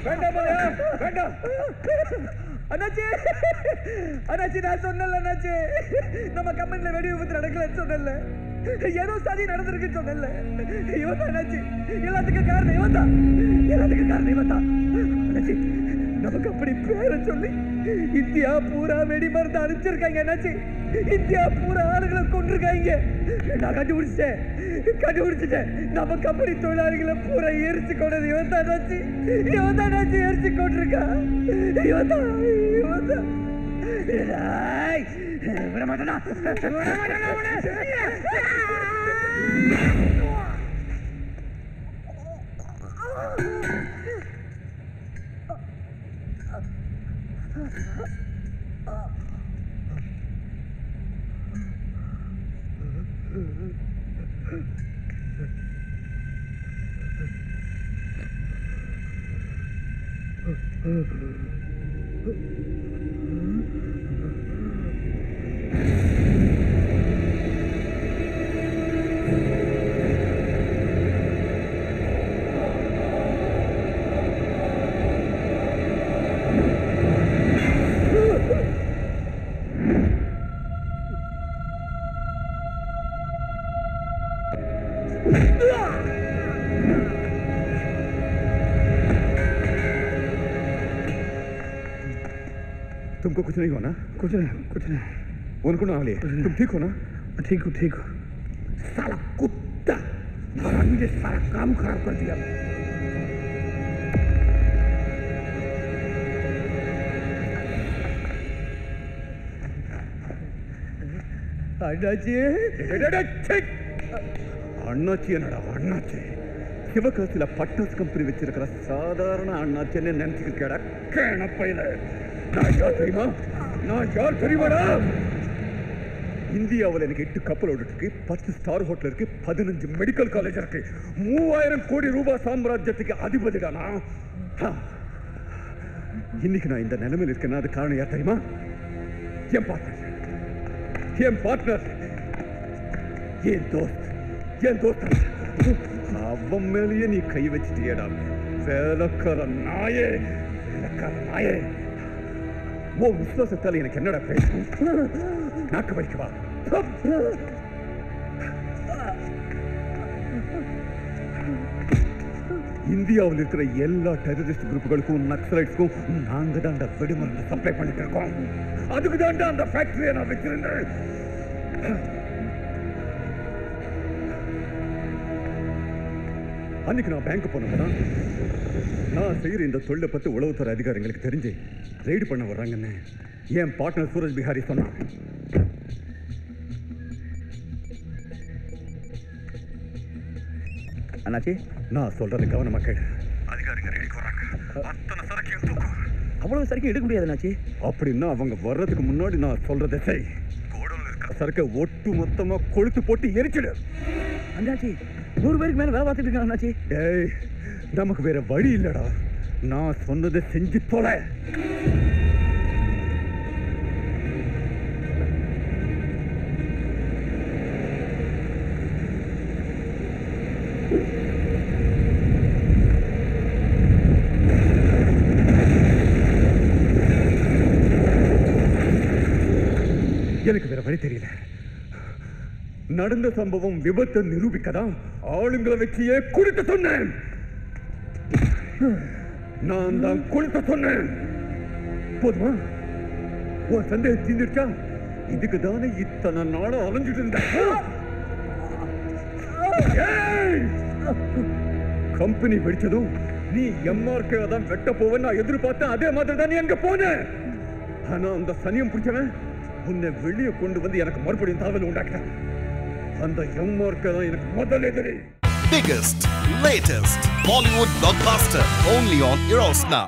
வேண்டாம் அண்ணாச்சி அண்ணாச்சி நான் சொன்னல அண்ணாச்சி நம்ம கம்பெனில வெடி விபத்து நடக்கலன்னு சொன்னல ஏதோ சதி நடந்திருக்குன்னு சொன்னல இவன் தான் அண்ணாச்சி எல்லாத்துக்கும் காரணம் இவன் தான் அண்ணாச்சி நமக்கு அப்படி பேரை சொல்லி இந்தியா பூரா வெடி மருந்து அனுப்பிச்சிருக்காங்க அண்ணாச்சி இந்தியா பூரா ஆளுகளை கொண்டிருக்காங்க நான் கண்டுபிடிச்சிட்டேன் நம்ம கம்பெனி தொழிலாளிகளை பூரா எரிச்சு கொண்டது இவன் தான் அண்ணாச்சி எரிச்சு கொண்டிருக்கா இவன் தான் விட மாட்டேனா तुमको कुछ नहीं होना? कुछ नहीं उनको ना ले तुम ठीक हो ना? ठीक हो साला कुत्ता मुझे सारा काम खराब कर दिया அண்ணாச்சி என்னடா அண்ணாச்சி சிவகாசில பட்டாசு கம்பெனி வச்சிருக்கிற சாதாரண அண்ணாச்சின்னு நினைச்சுக்கிட்டா கேணப்பையில நான் யார் தெரியுமாடா இந்தியாவில் எனக்கு 8 கப்பல் இருக்கு 10 ஸ்டார் ஹோட்டல் இருக்கு 15 மெடிக்கல் காலேஜ் இருக்கு 3000 கோடி ரூபாய் சாம்ராஜ்யத்துக்கு அதிபதிடானா இன்னைக்கு நான் இந்த நிலைமையில் இருக்கேன்னா அது காரணம் யார் தெரியுமா என் பார்ட்னர் என் தோஸ்த் அவன் மேலேயே நீ கை வச்சிட்டியடா வேலைக்கார நாயே ஓ விசுவாசத்தால் எனக்கு என்னடா பேசும் நாக்கு வைக்கவா இந்தியாவில் இருக்கிற எல்லா டெரரிஸ்ட் குரூப்புகளுக்கும் நக்சலைட்ஸ்க்கும் நாங்க தான் அந்த வெடிமருந்து சப்ளை பண்ணிட்டு இருக்கோம் அதுக்கு தான் அந்த ஃபேக்டரியை நான் வச்சிருந்தேன் அன்னைக்கு நான் பேங்க் போனப்பதான் நான் செய்யற இந்த தொழிலை பத்தி உளவுத்துறை அதிகாரிகளுக்கு தெரிஞ்சு ரெய்டு பண்ண வர்றாங்கன்னு என் பார்ட்னர் சூரஜ் பிஹாரி சொன்னான் அண்ணாச்சி நான் சொல்றது கவனமா கேடு அதிகாரிகள் ரெடிக்கு வர்றாங்க அத்தனை சரக்கையும் தூக்கும் அவ்வளவு சரக்கு எடுக்க முடியாது அண்ணாச்சி அப்படின்னா அவங்க வர்றதுக்கு முன்னாடி நான் சொல்றதை செய் கோடவுன்ல இருக்கிற சரக்கை ஒட்டு மொத்தமா கொளுத்து போட்டு எரிச்சிடு அண்ணாச்சி 100 பேருக்கு மேல வேலை பார்த்துட்டு இருக்காங்க அண்ணாச்சி டேய் நமக்கு வேற வழி இல்லடா நான் சொன்னதை செஞ்சு தொலை எனக்கு வேற வழி தெரியல நடந்த சம்பவம் விபத்தை நிரூபிக்கதான் ஆளுங்களை வச்சியே குளிக்க சொன்னேன் நான் தான் குளிக்க சொன்னேன் போதுமா உன் சந்தேகம் தீர்ந்துருச்சா இதுக்கு தானே இத்தனை நாளும் அலைஞ்சிட்டு இருந்தேன் கம்பெனி வெடிச்சதும் நீ எம்ஆர்கே தான் வெட்ட போவ நான் எதிர்பார்த்தேன் அதே மாதிரி தான் நீ அங்க போன ஆனா அந்த சனியம் பிடிச்சவன் உன்னை வெளியே கொண்டு வந்து எனக்கு மறுபடியும் தாவல் உண்டாக்கிட்டான் அந்த எம்ஆர்கே தான் எனக்கு முதல் எதிரி Biggest, latest Bollywood blockbuster only on Eros Now.